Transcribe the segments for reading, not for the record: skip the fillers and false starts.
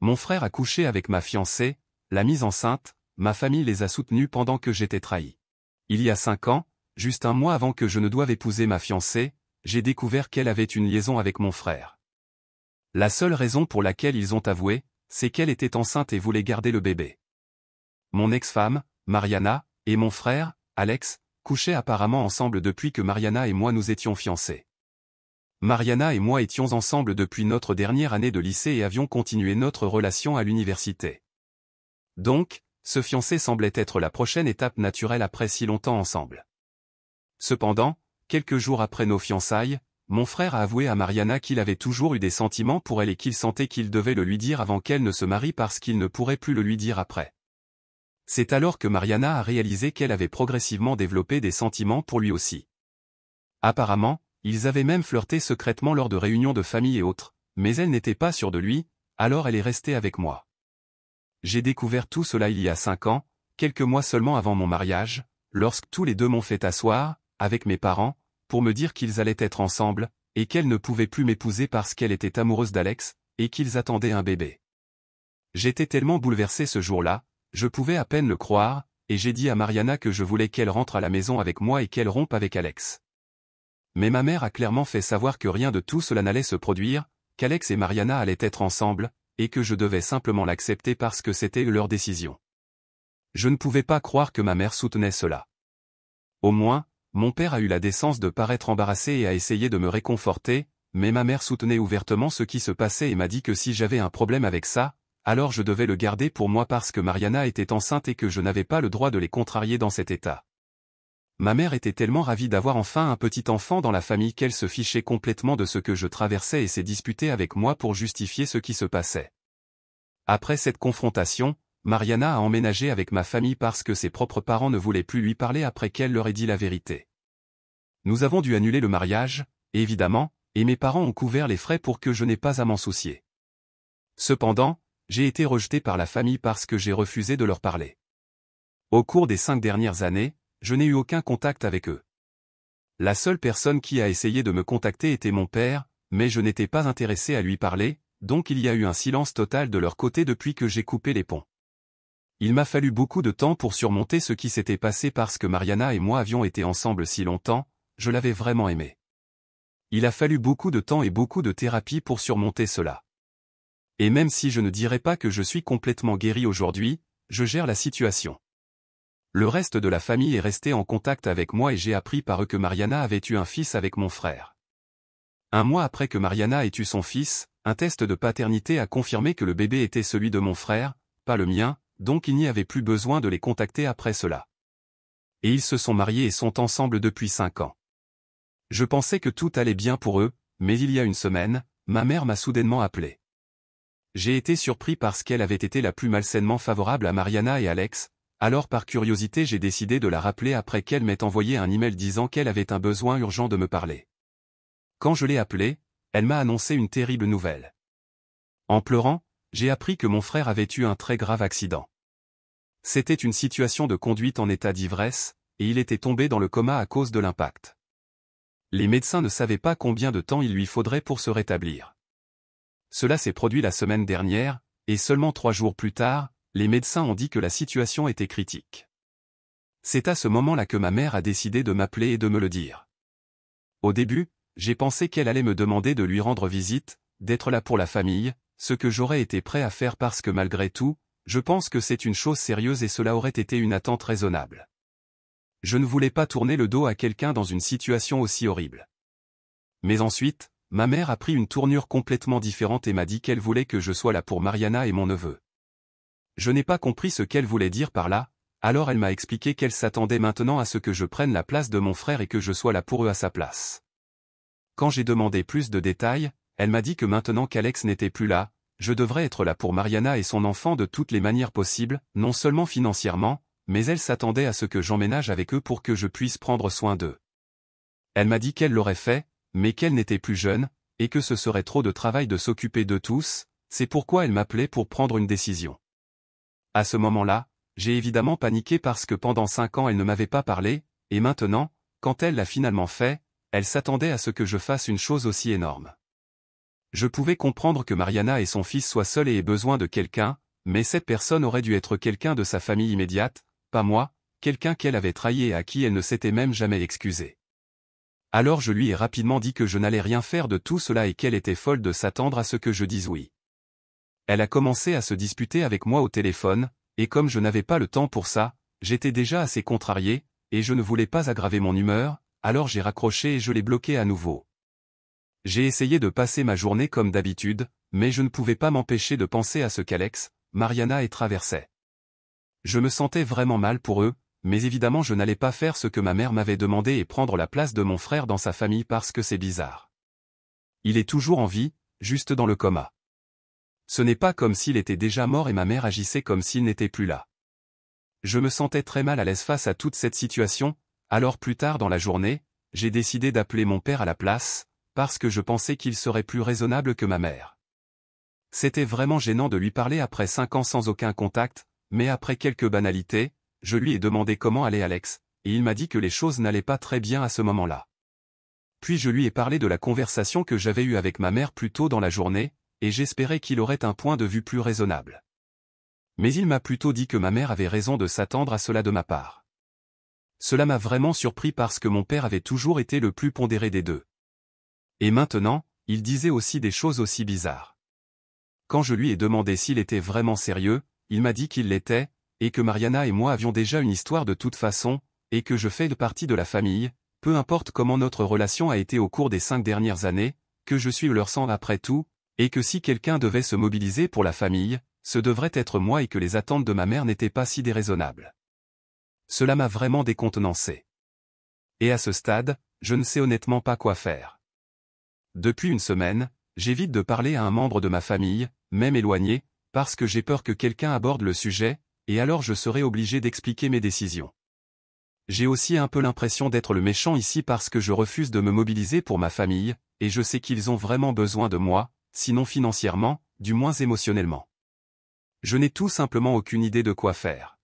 Mon frère a couché avec ma fiancée, l'a mise enceinte, ma famille les a soutenus pendant que j'étais trahi. Il y a 5 ans, juste un mois avant que je ne doive épouser ma fiancée, j'ai découvert qu'elle avait une liaison avec mon frère. La seule raison pour laquelle ils ont avoué, c'est qu'elle était enceinte et voulait garder le bébé. Mon ex-femme, Mariana, et mon frère, Alex, couchaient apparemment ensemble depuis que Mariana et moi nous étions fiancés. Mariana et moi étions ensemble depuis notre dernière année de lycée et avions continué notre relation à l'université. Donc, se fiancer semblait être la prochaine étape naturelle après si longtemps ensemble. Cependant, quelques jours après nos fiançailles, mon frère a avoué à Mariana qu'il avait toujours eu des sentiments pour elle et qu'il sentait qu'il devait le lui dire avant qu'elle ne se marie parce qu'il ne pourrait plus le lui dire après. C'est alors que Mariana a réalisé qu'elle avait progressivement développé des sentiments pour lui aussi. Apparemment, ils avaient même flirté secrètement lors de réunions de famille et autres, mais elle n'était pas sûre de lui, alors elle est restée avec moi. J'ai découvert tout cela il y a 5 ans, quelques mois seulement avant mon mariage, lorsque tous les deux m'ont fait asseoir, avec mes parents, pour me dire qu'ils allaient être ensemble, et qu'elle ne pouvait plus m'épouser parce qu'elle était amoureuse d'Alex, et qu'ils attendaient un bébé. J'étais tellement bouleversé ce jour-là, je pouvais à peine le croire, et j'ai dit à Mariana que je voulais qu'elle rentre à la maison avec moi et qu'elle rompe avec Alex. Mais ma mère a clairement fait savoir que rien de tout cela n'allait se produire, qu'Alex et Mariana allaient être ensemble, et que je devais simplement l'accepter parce que c'était leur décision. Je ne pouvais pas croire que ma mère soutenait cela. Au moins, mon père a eu la décence de paraître embarrassé et a essayé de me réconforter, mais ma mère soutenait ouvertement ce qui se passait et m'a dit que si j'avais un problème avec ça, alors je devais le garder pour moi parce que Mariana était enceinte et que je n'avais pas le droit de les contrarier dans cet état. Ma mère était tellement ravie d'avoir enfin un petit enfant dans la famille qu'elle se fichait complètement de ce que je traversais et s'est disputée avec moi pour justifier ce qui se passait. Après cette confrontation, Mariana a emménagé avec ma famille parce que ses propres parents ne voulaient plus lui parler après qu'elle leur ait dit la vérité. Nous avons dû annuler le mariage, évidemment, et mes parents ont couvert les frais pour que je n'ai pas à m'en soucier. Cependant, j'ai été rejeté par la famille parce que j'ai refusé de leur parler. Au cours des 5 dernières années, je n'ai eu aucun contact avec eux. La seule personne qui a essayé de me contacter était mon père, mais je n'étais pas intéressé à lui parler, donc il y a eu un silence total de leur côté depuis que j'ai coupé les ponts. Il m'a fallu beaucoup de temps pour surmonter ce qui s'était passé parce que Mariana et moi avions été ensemble si longtemps, je l'avais vraiment aimé. Il a fallu beaucoup de temps et beaucoup de thérapie pour surmonter cela. Et même si je ne dirais pas que je suis complètement guéri aujourd'hui, je gère la situation. Le reste de la famille est resté en contact avec moi et j'ai appris par eux que Mariana avait eu un fils avec mon frère. Un mois après que Mariana ait eu son fils, un test de paternité a confirmé que le bébé était celui de mon frère, pas le mien, donc il n'y avait plus besoin de les contacter après cela. Et ils se sont mariés et sont ensemble depuis 5 ans. Je pensais que tout allait bien pour eux, mais il y a une semaine, ma mère m'a soudainement appelé. J'ai été surpris parce qu'elle avait été la plus malsainement favorable à Mariana et Alex, alors par curiosité j'ai décidé de la rappeler après qu'elle m'ait envoyé un email disant qu'elle avait un besoin urgent de me parler. Quand je l'ai appelée, elle m'a annoncé une terrible nouvelle. En pleurant, j'ai appris que mon frère avait eu un très grave accident. C'était une situation de conduite en état d'ivresse, et il était tombé dans le coma à cause de l'impact. Les médecins ne savaient pas combien de temps il lui faudrait pour se rétablir. Cela s'est produit la semaine dernière, et seulement 3 jours plus tard, les médecins ont dit que la situation était critique. C'est à ce moment-là que ma mère a décidé de m'appeler et de me le dire. Au début, j'ai pensé qu'elle allait me demander de lui rendre visite, d'être là pour la famille, ce que j'aurais été prêt à faire parce que malgré tout, je pense que c'est une chose sérieuse et cela aurait été une attente raisonnable. Je ne voulais pas tourner le dos à quelqu'un dans une situation aussi horrible. Mais ensuite, ma mère a pris une tournure complètement différente et m'a dit qu'elle voulait que je sois là pour Mariana et mon neveu. Je n'ai pas compris ce qu'elle voulait dire par là, alors elle m'a expliqué qu'elle s'attendait maintenant à ce que je prenne la place de mon frère et que je sois là pour eux à sa place. Quand j'ai demandé plus de détails, elle m'a dit que maintenant qu'Alex n'était plus là, je devrais être là pour Mariana et son enfant de toutes les manières possibles, non seulement financièrement, mais elle s'attendait à ce que j'emménage avec eux pour que je puisse prendre soin d'eux. Elle m'a dit qu'elle l'aurait fait, mais qu'elle n'était plus jeune, et que ce serait trop de travail de s'occuper d'eux tous, c'est pourquoi elle m'appelait pour prendre une décision. À ce moment-là, j'ai évidemment paniqué parce que pendant 5 ans elle ne m'avait pas parlé, et maintenant, quand elle l'a finalement fait, elle s'attendait à ce que je fasse une chose aussi énorme. Je pouvais comprendre que Mariana et son fils soient seuls et aient besoin de quelqu'un, mais cette personne aurait dû être quelqu'un de sa famille immédiate, pas moi, quelqu'un qu'elle avait trahi et à qui elle ne s'était même jamais excusée. Alors je lui ai rapidement dit que je n'allais rien faire de tout cela et qu'elle était folle de s'attendre à ce que je dise oui. Elle a commencé à se disputer avec moi au téléphone, et comme je n'avais pas le temps pour ça, j'étais déjà assez contrarié, et je ne voulais pas aggraver mon humeur, alors j'ai raccroché et je l'ai bloqué à nouveau. J'ai essayé de passer ma journée comme d'habitude, mais je ne pouvais pas m'empêcher de penser à ce qu'Alex, Mariana et traversaient. Je me sentais vraiment mal pour eux, mais évidemment je n'allais pas faire ce que ma mère m'avait demandé et prendre la place de mon frère dans sa famille parce que c'est bizarre. Il est toujours en vie, juste dans le coma. Ce n'est pas comme s'il était déjà mort et ma mère agissait comme s'il n'était plus là. Je me sentais très mal à l'aise face à toute cette situation, alors plus tard dans la journée, j'ai décidé d'appeler mon père à la place, parce que je pensais qu'il serait plus raisonnable que ma mère. C'était vraiment gênant de lui parler après 5 ans sans aucun contact, mais après quelques banalités, je lui ai demandé comment allait Alex, et il m'a dit que les choses n'allaient pas très bien à ce moment-là. Puis je lui ai parlé de la conversation que j'avais eue avec ma mère plus tôt dans la journée, et j'espérais qu'il aurait un point de vue plus raisonnable. Mais il m'a plutôt dit que ma mère avait raison de s'attendre à cela de ma part. Cela m'a vraiment surpris parce que mon père avait toujours été le plus pondéré des deux. Et maintenant, il disait aussi des choses aussi bizarres. Quand je lui ai demandé s'il était vraiment sérieux, il m'a dit qu'il l'était, et que Mariana et moi avions déjà une histoire de toute façon, et que je fais partie de la famille, peu importe comment notre relation a été au cours des 5 dernières années, que je suis leur sang après tout, et que si quelqu'un devait se mobiliser pour la famille, ce devrait être moi et que les attentes de ma mère n'étaient pas si déraisonnables. Cela m'a vraiment décontenancé. Et à ce stade, je ne sais honnêtement pas quoi faire. Depuis une semaine, j'évite de parler à un membre de ma famille, même éloigné, parce que j'ai peur que quelqu'un aborde le sujet, et alors je serai obligé d'expliquer mes décisions. J'ai aussi un peu l'impression d'être le méchant ici parce que je refuse de me mobiliser pour ma famille, et je sais qu'ils ont vraiment besoin de moi, sinon financièrement, du moins émotionnellement. Je n'ai tout simplement aucune idée de quoi faire.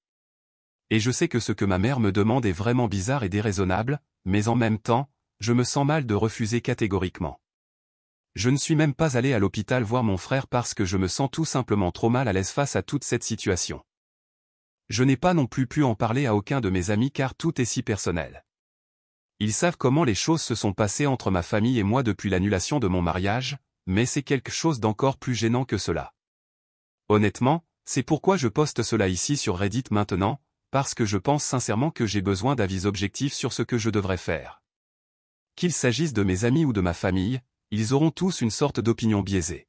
Et je sais que ce que ma mère me demande est vraiment bizarre et déraisonnable, mais en même temps, je me sens mal de refuser catégoriquement. Je ne suis même pas allé à l'hôpital voir mon frère parce que je me sens tout simplement trop mal à l'aise face à toute cette situation. Je n'ai pas non plus pu en parler à aucun de mes amis car tout est si personnel. Ils savent comment les choses se sont passées entre ma famille et moi depuis l'annulation de mon mariage, mais c'est quelque chose d'encore plus gênant que cela. Honnêtement, c'est pourquoi je poste cela ici sur Reddit maintenant, parce que je pense sincèrement que j'ai besoin d'avis objectifs sur ce que je devrais faire. Qu'il s'agisse de mes amis ou de ma famille, ils auront tous une sorte d'opinion biaisée.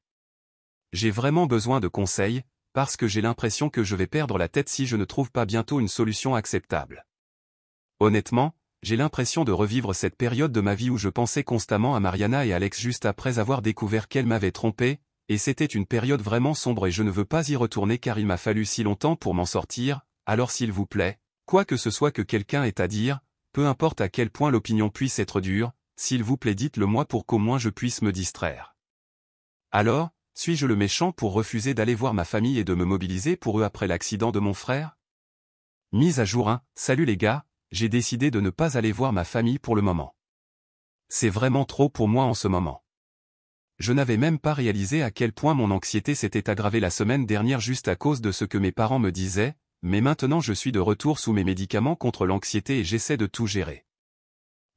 J'ai vraiment besoin de conseils, parce que j'ai l'impression que je vais perdre la tête si je ne trouve pas bientôt une solution acceptable. Honnêtement, j'ai l'impression de revivre cette période de ma vie où je pensais constamment à Mariana et Alex juste après avoir découvert qu'elle m'avait trompé, et c'était une période vraiment sombre et je ne veux pas y retourner car il m'a fallu si longtemps pour m'en sortir, alors s'il vous plaît, quoi que ce soit que quelqu'un ait à dire, peu importe à quel point l'opinion puisse être dure, s'il vous plaît dites-le moi pour qu'au moins je puisse me distraire. Alors, suis-je le méchant pour refuser d'aller voir ma famille et de me mobiliser pour eux après l'accident de mon frère? Mise à jour 1, salut les gars, j'ai décidé de ne pas aller voir ma famille pour le moment. C'est vraiment trop pour moi en ce moment. Je n'avais même pas réalisé à quel point mon anxiété s'était aggravée la semaine dernière juste à cause de ce que mes parents me disaient, mais maintenant je suis de retour sous mes médicaments contre l'anxiété et j'essaie de tout gérer.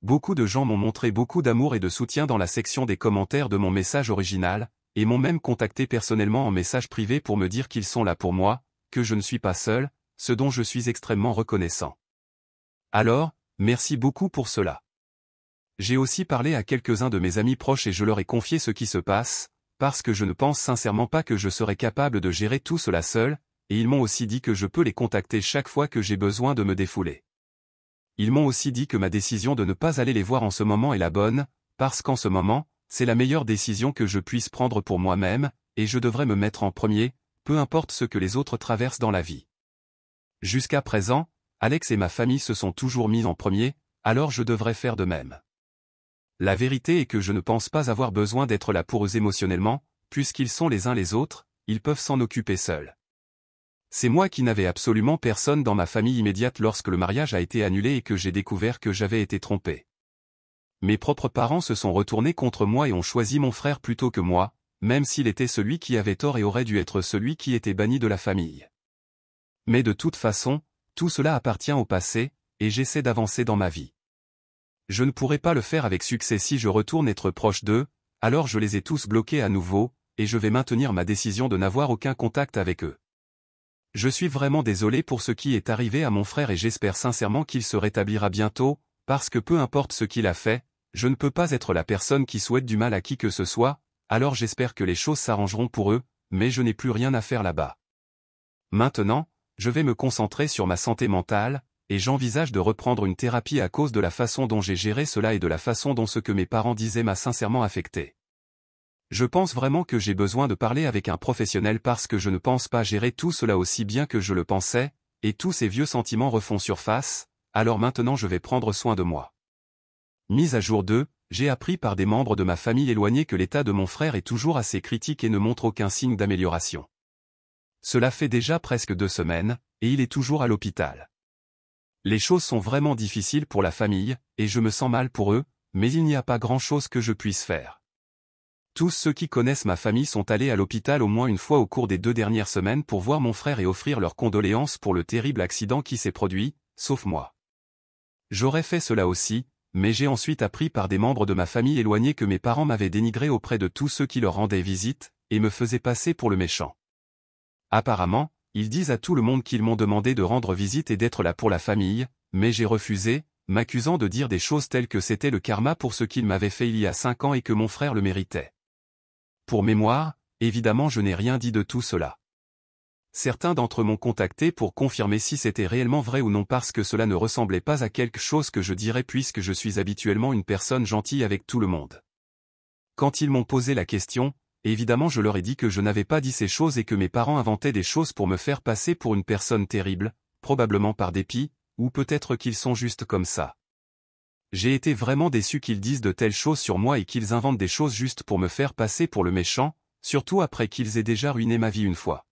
Beaucoup de gens m'ont montré beaucoup d'amour et de soutien dans la section des commentaires de mon message original, et m'ont même contacté personnellement en message privé pour me dire qu'ils sont là pour moi, que je ne suis pas seul, ce dont je suis extrêmement reconnaissant. Alors, merci beaucoup pour cela. J'ai aussi parlé à quelques-uns de mes amis proches et je leur ai confié ce qui se passe, parce que je ne pense sincèrement pas que je serais capable de gérer tout cela seul, et ils m'ont aussi dit que je peux les contacter chaque fois que j'ai besoin de me défouler. Ils m'ont aussi dit que ma décision de ne pas aller les voir en ce moment est la bonne, parce qu'en ce moment, c'est la meilleure décision que je puisse prendre pour moi-même, et je devrais me mettre en premier, peu importe ce que les autres traversent dans la vie. Jusqu'à présent, Alex et ma famille se sont toujours mis en premier, alors je devrais faire de même. La vérité est que je ne pense pas avoir besoin d'être là pour eux émotionnellement, puisqu'ils sont les uns les autres, ils peuvent s'en occuper seuls. C'est moi qui n'avais absolument personne dans ma famille immédiate lorsque le mariage a été annulé et que j'ai découvert que j'avais été trompé. Mes propres parents se sont retournés contre moi et ont choisi mon frère plutôt que moi, même s'il était celui qui avait tort et aurait dû être celui qui était banni de la famille. Mais de toute façon, tout cela appartient au passé, et j'essaie d'avancer dans ma vie. Je ne pourrai pas le faire avec succès si je retourne être proche d'eux, alors je les ai tous bloqués à nouveau, et je vais maintenir ma décision de n'avoir aucun contact avec eux. Je suis vraiment désolé pour ce qui est arrivé à mon frère et j'espère sincèrement qu'il se rétablira bientôt, parce que peu importe ce qu'il a fait, je ne peux pas être la personne qui souhaite du mal à qui que ce soit, alors j'espère que les choses s'arrangeront pour eux, mais je n'ai plus rien à faire là-bas. Maintenant, je vais me concentrer sur ma santé mentale, et j'envisage de reprendre une thérapie à cause de la façon dont j'ai géré cela et de la façon dont ce que mes parents disaient m'a sincèrement affecté. Je pense vraiment que j'ai besoin de parler avec un professionnel parce que je ne pense pas gérer tout cela aussi bien que je le pensais, et tous ces vieux sentiments refont surface, alors maintenant je vais prendre soin de moi. Mise à jour 2, j'ai appris par des membres de ma famille éloignée que l'état de mon frère est toujours assez critique et ne montre aucun signe d'amélioration. Cela fait déjà presque 2 semaines, et il est toujours à l'hôpital. Les choses sont vraiment difficiles pour la famille, et je me sens mal pour eux, mais il n'y a pas grand-chose que je puisse faire. Tous ceux qui connaissent ma famille sont allés à l'hôpital au moins une fois au cours des 2 dernières semaines pour voir mon frère et offrir leurs condoléances pour le terrible accident qui s'est produit, sauf moi. J'aurais fait cela aussi, mais j'ai ensuite appris par des membres de ma famille éloignée que mes parents m'avaient dénigré auprès de tous ceux qui leur rendaient visite, et me faisaient passer pour le méchant. Apparemment, ils disent à tout le monde qu'ils m'ont demandé de rendre visite et d'être là pour la famille, mais j'ai refusé, m'accusant de dire des choses telles que c'était le karma pour ce qu'ils m'avaient fait il y a 5 ans et que mon frère le méritait. Pour mémoire, évidemment je n'ai rien dit de tout cela. Certains d'entre eux m'ont contacté pour confirmer si c'était réellement vrai ou non parce que cela ne ressemblait pas à quelque chose que je dirais puisque je suis habituellement une personne gentille avec tout le monde. Quand ils m'ont posé la question, évidemment je leur ai dit que je n'avais pas dit ces choses et que mes parents inventaient des choses pour me faire passer pour une personne terrible, probablement par dépit, ou peut-être qu'ils sont juste comme ça. J'ai été vraiment déçu qu'ils disent de telles choses sur moi et qu'ils inventent des choses juste pour me faire passer pour le méchant, surtout après qu'ils aient déjà ruiné ma vie une fois.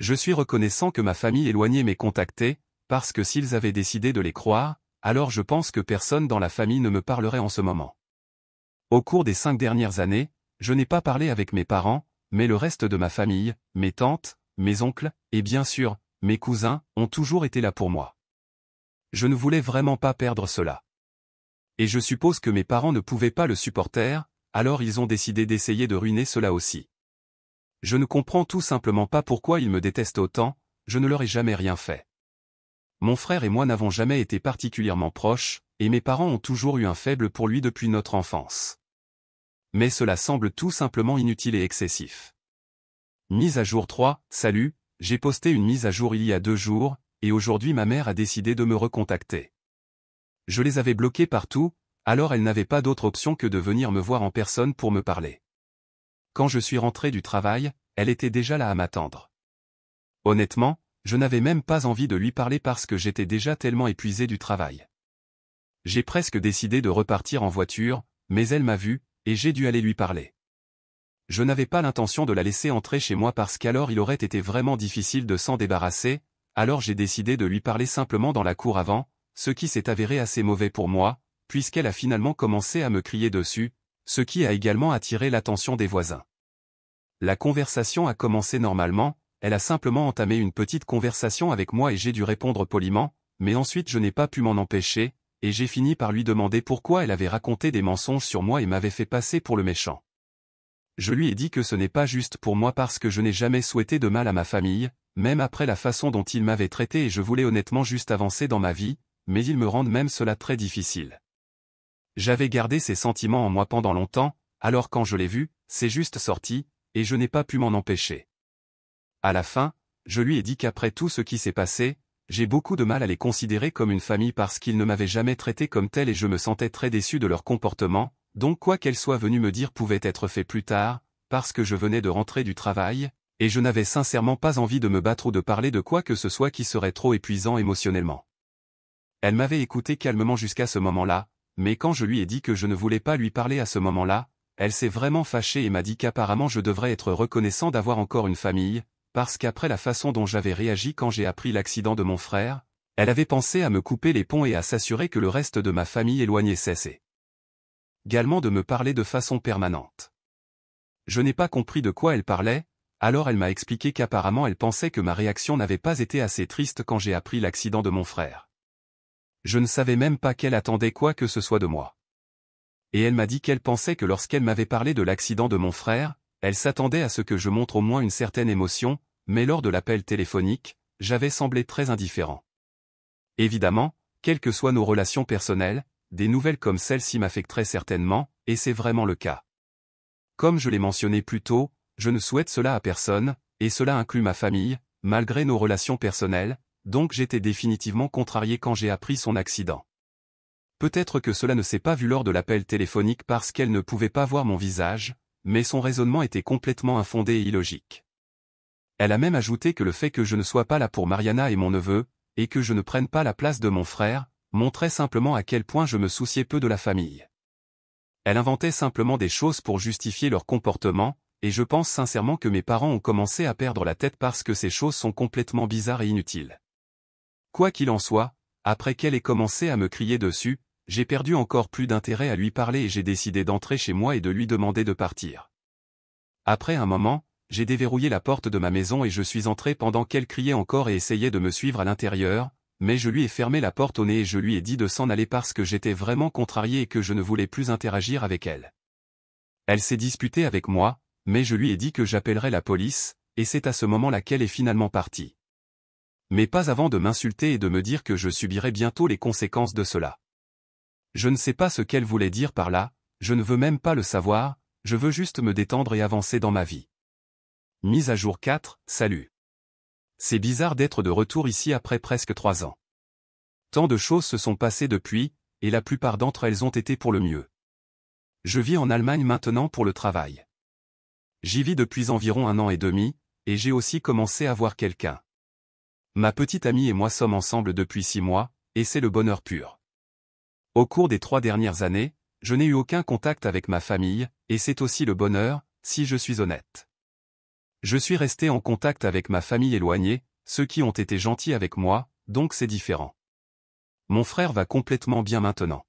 Je suis reconnaissant que ma famille éloignée m'ait contacté, parce que s'ils avaient décidé de les croire, alors je pense que personne dans la famille ne me parlerait en ce moment. Au cours des 5 dernières années, je n'ai pas parlé avec mes parents, mais le reste de ma famille, mes tantes, mes oncles, et bien sûr, mes cousins, ont toujours été là pour moi. Je ne voulais vraiment pas perdre cela. Et je suppose que mes parents ne pouvaient pas le supporter, alors ils ont décidé d'essayer de ruiner cela aussi. Je ne comprends tout simplement pas pourquoi ils me détestent autant, je ne leur ai jamais rien fait. Mon frère et moi n'avons jamais été particulièrement proches, et mes parents ont toujours eu un faible pour lui depuis notre enfance. Mais cela semble tout simplement inutile et excessif. Mise à jour 3, salut, j'ai posté une mise à jour il y a 2 jours, et aujourd'hui ma mère a décidé de me recontacter. Je les avais bloqués partout, alors elle n'avait pas d'autre option que de venir me voir en personne pour me parler. Quand je suis rentré du travail, elle était déjà là à m'attendre. Honnêtement, je n'avais même pas envie de lui parler parce que j'étais déjà tellement épuisé du travail. J'ai presque décidé de repartir en voiture, mais elle m'a vu, et j'ai dû aller lui parler. Je n'avais pas l'intention de la laisser entrer chez moi parce qu'alors il aurait été vraiment difficile de s'en débarrasser, alors j'ai décidé de lui parler simplement dans la cour avant, ce qui s'est avéré assez mauvais pour moi, puisqu'elle a finalement commencé à me crier dessus, ce qui a également attiré l'attention des voisins. La conversation a commencé normalement, elle a simplement entamé une petite conversation avec moi et j'ai dû répondre poliment, mais ensuite je n'ai pas pu m'en empêcher, et j'ai fini par lui demander pourquoi elle avait raconté des mensonges sur moi et m'avait fait passer pour le méchant. Je lui ai dit que ce n'est pas juste pour moi parce que je n'ai jamais souhaité de mal à ma famille, même après la façon dont ils m'avaient traité et je voulais honnêtement juste avancer dans ma vie, mais ils me rendent même cela très difficile. J'avais gardé ces sentiments en moi pendant longtemps, alors quand je l'ai vu, c'est juste sorti, et je n'ai pas pu m'en empêcher. À la fin, je lui ai dit qu'après tout ce qui s'est passé, j'ai beaucoup de mal à les considérer comme une famille parce qu'ils ne m'avaient jamais traité comme tel et je me sentais très déçu de leur comportement, donc quoi qu'elle soit venue me dire pouvait être fait plus tard, parce que je venais de rentrer du travail, et je n'avais sincèrement pas envie de me battre ou de parler de quoi que ce soit qui serait trop épuisant émotionnellement. Elle m'avait écouté calmement jusqu'à ce moment-là, mais quand je lui ai dit que je ne voulais pas lui parler à ce moment-là, elle s'est vraiment fâchée et m'a dit qu'apparemment je devrais être reconnaissant d'avoir encore une famille, parce qu'après la façon dont j'avais réagi quand j'ai appris l'accident de mon frère, elle avait pensé à me couper les ponts et à s'assurer que le reste de ma famille éloignée cessait également de me parler de façon permanente. Je n'ai pas compris de quoi elle parlait, alors elle m'a expliqué qu'apparemment elle pensait que ma réaction n'avait pas été assez triste quand j'ai appris l'accident de mon frère. Je ne savais même pas qu'elle attendait quoi que ce soit de moi. Et elle m'a dit qu'elle pensait que lorsqu'elle m'avait parlé de l'accident de mon frère, elle s'attendait à ce que je montre au moins une certaine émotion, mais lors de l'appel téléphonique, j'avais semblé très indifférent. Évidemment, quelles que soient nos relations personnelles, des nouvelles comme celle-ci m'affecteraient certainement, et c'est vraiment le cas. Comme je l'ai mentionné plus tôt, je ne souhaite cela à personne, et cela inclut ma famille, malgré nos relations personnelles, donc j'étais définitivement contrarié quand j'ai appris son accident. Peut-être que cela ne s'est pas vu lors de l'appel téléphonique parce qu'elle ne pouvait pas voir mon visage, mais son raisonnement était complètement infondé et illogique. Elle a même ajouté que le fait que je ne sois pas là pour Mariana et mon neveu, et que je ne prenne pas la place de mon frère, montrait simplement à quel point je me souciais peu de la famille. Elle inventait simplement des choses pour justifier leur comportement, et je pense sincèrement que mes parents ont commencé à perdre la tête parce que ces choses sont complètement bizarres et inutiles. Quoi qu'il en soit, après qu'elle ait commencé à me crier dessus, j'ai perdu encore plus d'intérêt à lui parler et j'ai décidé d'entrer chez moi et de lui demander de partir. Après un moment, j'ai déverrouillé la porte de ma maison et je suis entré pendant qu'elle criait encore et essayait de me suivre à l'intérieur, mais je lui ai fermé la porte au nez et je lui ai dit de s'en aller parce que j'étais vraiment contrarié et que je ne voulais plus interagir avec elle. Elle s'est disputée avec moi, mais je lui ai dit que j'appellerais la police, et c'est à ce moment-là qu'elle est finalement partie. Mais pas avant de m'insulter et de me dire que je subirais bientôt les conséquences de cela. Je ne sais pas ce qu'elle voulait dire par là, je ne veux même pas le savoir, je veux juste me détendre et avancer dans ma vie. Mise à jour 4, salut. C'est bizarre d'être de retour ici après presque 3 ans. Tant de choses se sont passées depuis, et la plupart d'entre elles ont été pour le mieux. Je vis en Allemagne maintenant pour le travail. J'y vis depuis environ 1 an et demi, et j'ai aussi commencé à voir quelqu'un. Ma petite amie et moi sommes ensemble depuis 6 mois, et c'est le bonheur pur. Au cours des 3 dernières années, je n'ai eu aucun contact avec ma famille, et c'est aussi le bonheur, si je suis honnête. Je suis resté en contact avec ma famille éloignée, ceux qui ont été gentils avec moi, donc c'est différent. Mon frère va complètement bien maintenant.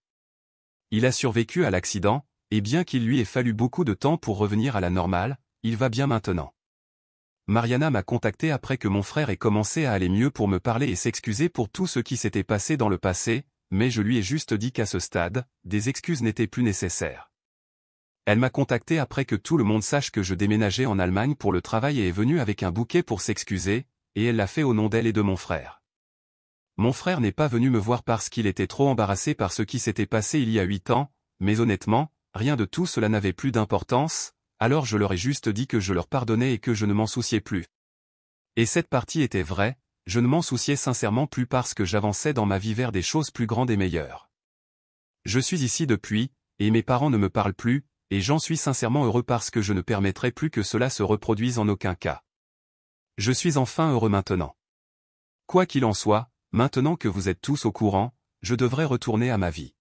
Il a survécu à l'accident, et bien qu'il lui ait fallu beaucoup de temps pour revenir à la normale, il va bien maintenant. Mariana m'a contacté après que mon frère ait commencé à aller mieux pour me parler et s'excuser pour tout ce qui s'était passé dans le passé, mais je lui ai juste dit qu'à ce stade, des excuses n'étaient plus nécessaires. Elle m'a contacté après que tout le monde sache que je déménageais en Allemagne pour le travail et est venue avec un bouquet pour s'excuser, et elle l'a fait au nom d'elle et de mon frère. Mon frère n'est pas venu me voir parce qu'il était trop embarrassé par ce qui s'était passé il y a 8 ans, mais honnêtement, rien de tout cela n'avait plus d'importance, alors je leur ai juste dit que je leur pardonnais et que je ne m'en souciais plus. Et cette partie était vraie, je ne m'en souciais sincèrement plus parce que j'avançais dans ma vie vers des choses plus grandes et meilleures. Je suis ici depuis, et mes parents ne me parlent plus, et j'en suis sincèrement heureux parce que je ne permettrai plus que cela se reproduise en aucun cas. Je suis enfin heureux maintenant. Quoi qu'il en soit, maintenant que vous êtes tous au courant, je devrais retourner à ma vie.